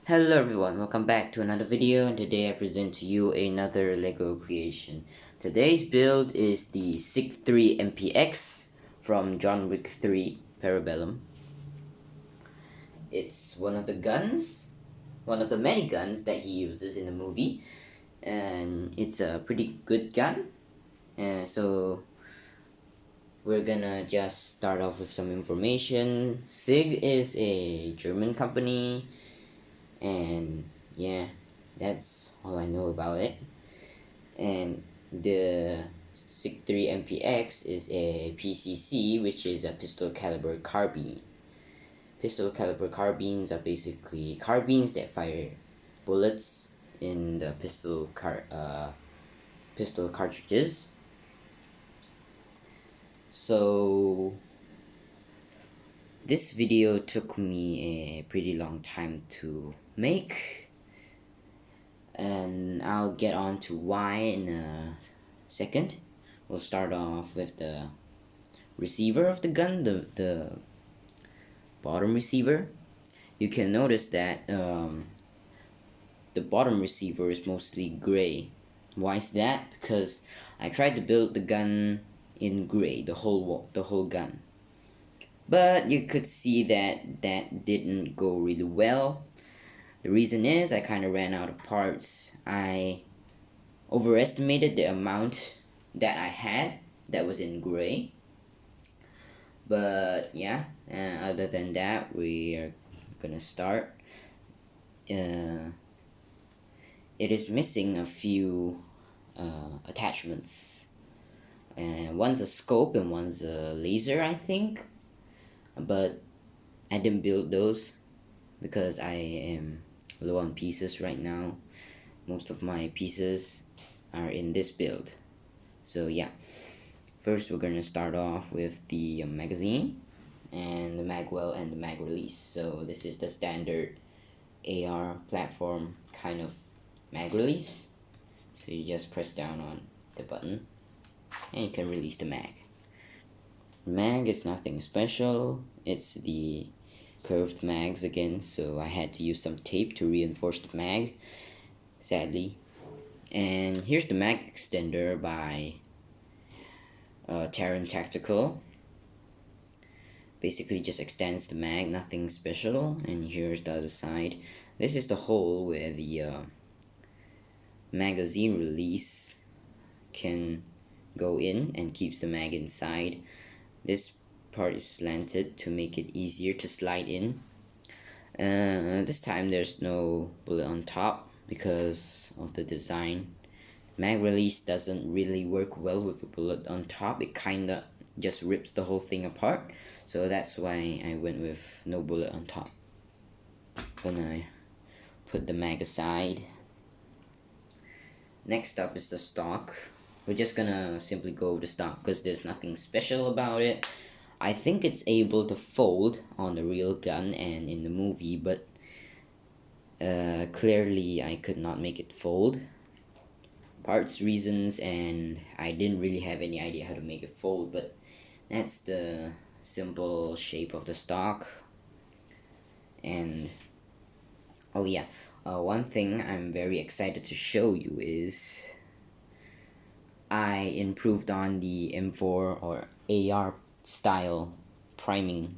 Hello everyone, welcome back to another video, and today I present to you another LEGO creation. Today's build is the SIG-3 MPX from John Wick 3 Parrabelum. It's one of the guns, one of the many guns that he uses in the movie, and it's a pretty good gun. So we're gonna just start off with some information. SIG is a German company, and yeah, that's all I know about it. And the SIG-3 MPX is a PCC, which is a pistol caliber carbine. Pistol caliber carbines are basically carbines that fire bullets in the pistol cartridges. So this video took me a pretty long time to make, and I'll get on to why in a second. We'll start off with the receiver of the gun, the bottom receiver. You can notice that the bottom receiver is mostly gray. Why is that? Because I tried to build the gun in gray, the whole gun, but you could see that didn't go really well. The reason is I kind of ran out of parts. I overestimated the amount that I had that was in gray. But yeah, other than that, we are gonna start. It is missing a few attachments. One's a scope and one's a laser, I think. But I didn't build those because I am low on pieces right now. Most of my pieces are in this build. So yeah, first we're gonna start off with the magazine and the magwell and the mag release. So this is the standard AR platform kind of mag release. So you just press down on the button and you can release the mag. Mag is nothing special. It's the curved mags again, so I had to use some tape to reinforce the mag, sadly. And here's the mag extender by Terran Tactical. Basically just extends the mag, nothing special. And here's the other side. This is the hole where the magazine release can go in and keeps the mag inside. This part is slanted to make it easier to slide in. This time there's no bullet on top because of the design. Mag release doesn't really work well with a bullet on top. It kinda just rips the whole thing apart, so that's why I went with no bullet on top. Gonna put the mag aside. Next up is the stock. We're just gonna simply go over the stock because there's nothing special about it. I think it's able to fold on the real gun and in the movie, but clearly I could not make it fold. Parts reasons, and I didn't really have any idea how to make it fold, but that's the simple shape of the stock. And oh yeah, one thing I'm very excited to show you is I improved on the M4 or AR style priming,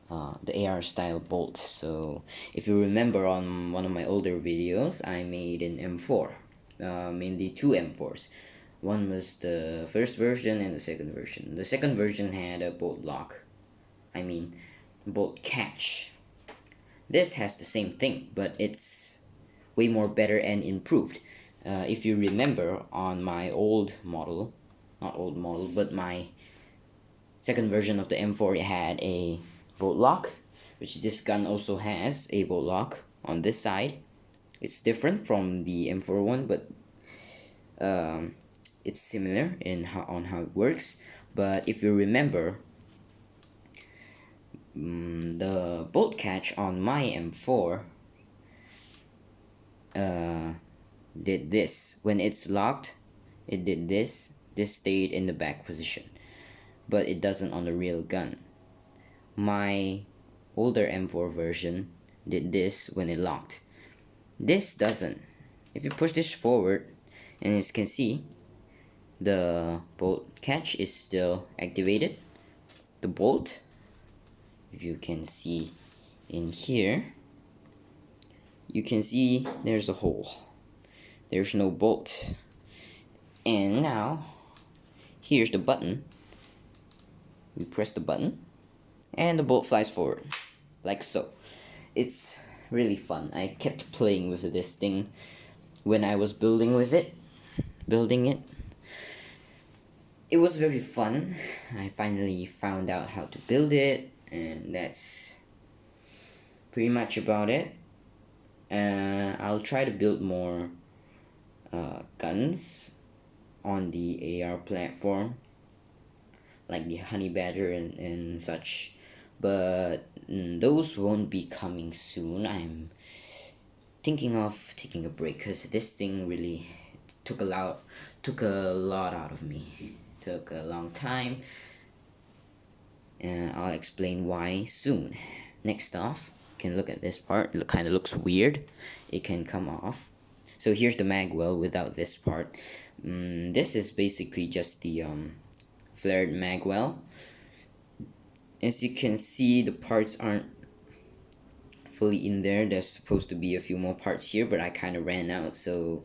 the AR style bolt. So if you remember on one of my older videos, I made an M4, mainly two M4s. One was the first version and the second version. The second version had a bolt lock, I mean bolt catch. This has the same thing, but it's way more better and improved. If you remember on my old model, not old model, but my second version of the M4, it had a bolt lock, which this gun also has a bolt lock on this side. It's different from the M4 one, but it's similar in how it works. But if you remember, the bolt catch on my M4 did this. When it's locked, it did this. This stayed in the back position, but it doesn't on the real gun. My older M4 version did this when it locked. This doesn't. If you push this forward, and as you can see, the bolt catch is still activated. The bolt, if you can see in here, you can see there's a hole. There's no bolt. And now, here's the button. We press the button, and the bolt flies forward, like so. It's really fun. I kept playing with this thing when I was building it. It was very fun. I finally found out how to build it, and that's pretty much about it. I'll try to build more guns on the AR platform, like the honey badger and such, but those won't be coming soon. I'm thinking of taking a break because this thing really took a lot out of me. Took a long time. I'll explain why soon. Next off, you can look at this part. It kind of looks weird. It can come off. So here's the mag well without this part. This is basically just the flared mag well. As you can see, the parts aren't fully in there. There's supposed to be a few more parts here, but I kind of ran out, so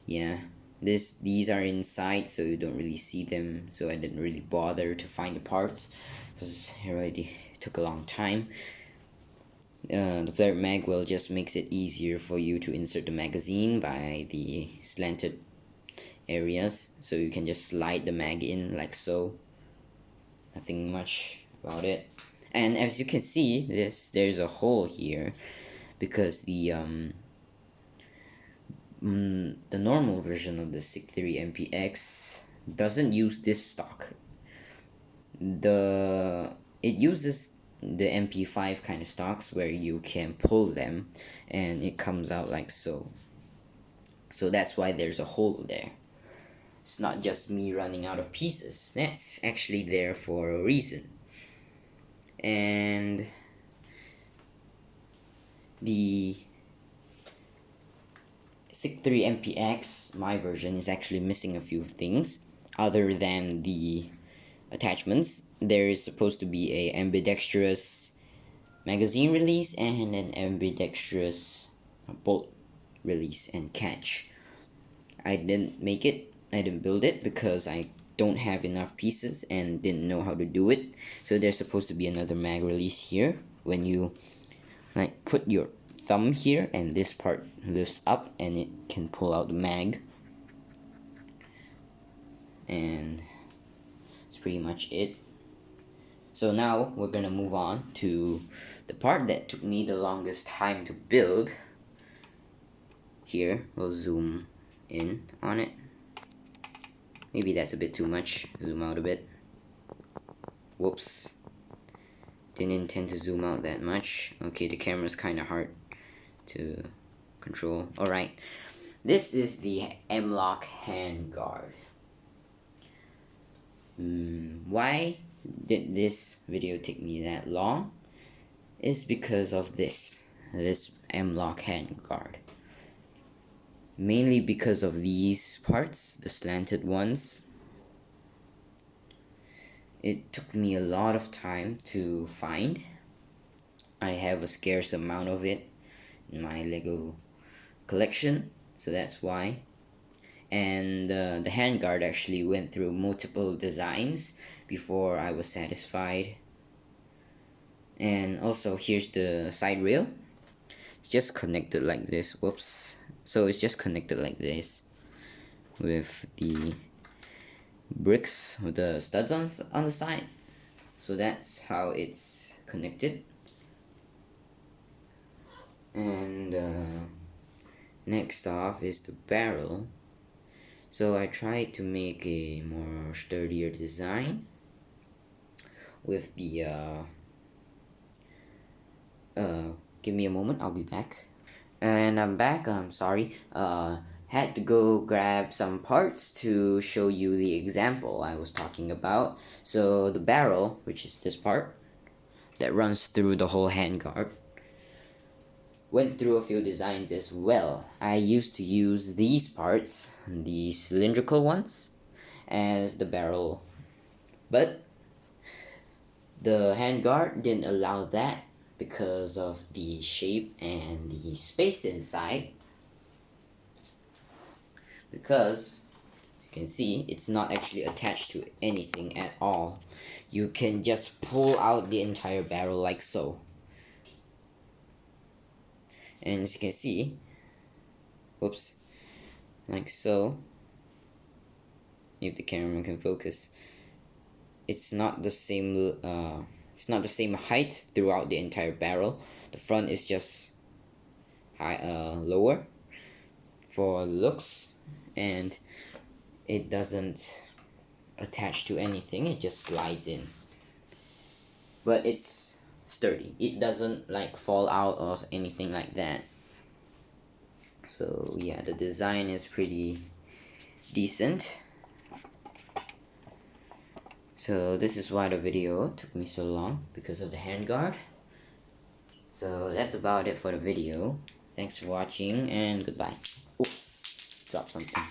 yeah. These are inside, so you don't really see them, so I didn't really bother to find the parts because it already took a long time. The flared mag well just makes it easier for you to insert the magazine by the slanted areas, so you can just slide the mag in like so. Nothing much about it. And as you can see, there's a hole here because the normal version of the SIG-3 MPX doesn't use this stock. It uses the MP5 kind of stocks where you can pull them and it comes out like so. So that's why there's a hole there. It's not just me running out of pieces. That's actually there for a reason. And the SIG-3 MPX, my version, is actually missing a few things other than the attachments. There is supposed to be a ambidextrous magazine release and an ambidextrous bolt release and catch. I didn't build it because I don't have enough pieces and didn't know how to do it. So there's supposed to be another mag release here. When you like put your thumb here and this part lifts up and it can pull out the mag, and that's pretty much it. So now we're gonna move on to the part that took me the longest time to build. Here, we'll zoom in on it. Maybe that's a bit too much. Zoom out a bit. Whoops. Didn't intend to zoom out that much. Okay, the camera's kind of hard to control. Alright, this is the M-LOK handguard. Why did this video take me that long? Is because of this M-LOK handguard. Mainly because of these parts, the slanted ones. It took me a lot of time to find. I have a scarce amount of it in my Lego collection, so that's why. And the handguard actually went through multiple designs before I was satisfied. And also, here's the side rail. It's just connected like this. Whoops. So it's just connected like this with the bricks with the studs on the side. So that's how it's connected. And next off is the barrel. So I tried to make a more sturdier design with the give me a moment, I'll be back. And I'm back. I'm sorry. Had to go grab some parts to show you the example I was talking about. So the barrel, which is this part that runs through the whole handguard, went through a few designs as well. I used to use these parts, the cylindrical ones, as the barrel, but the handguard didn't allow that because of the shape and the space inside. Because, as you can see, it's not actually attached to anything at all. You can just pull out the entire barrel like so. And as you can see, whoops, like so, if the camera can focus, it's not the same height throughout the entire barrel. The front is just lower for looks, and it doesn't attach to anything, it just slides in. But it's sturdy, it doesn't like fall out or anything like that. So yeah, the design is pretty decent. So this is why the video took me so long, because of the handguard. So that's about it for the video. Thanks for watching and goodbye. Oops, dropped something.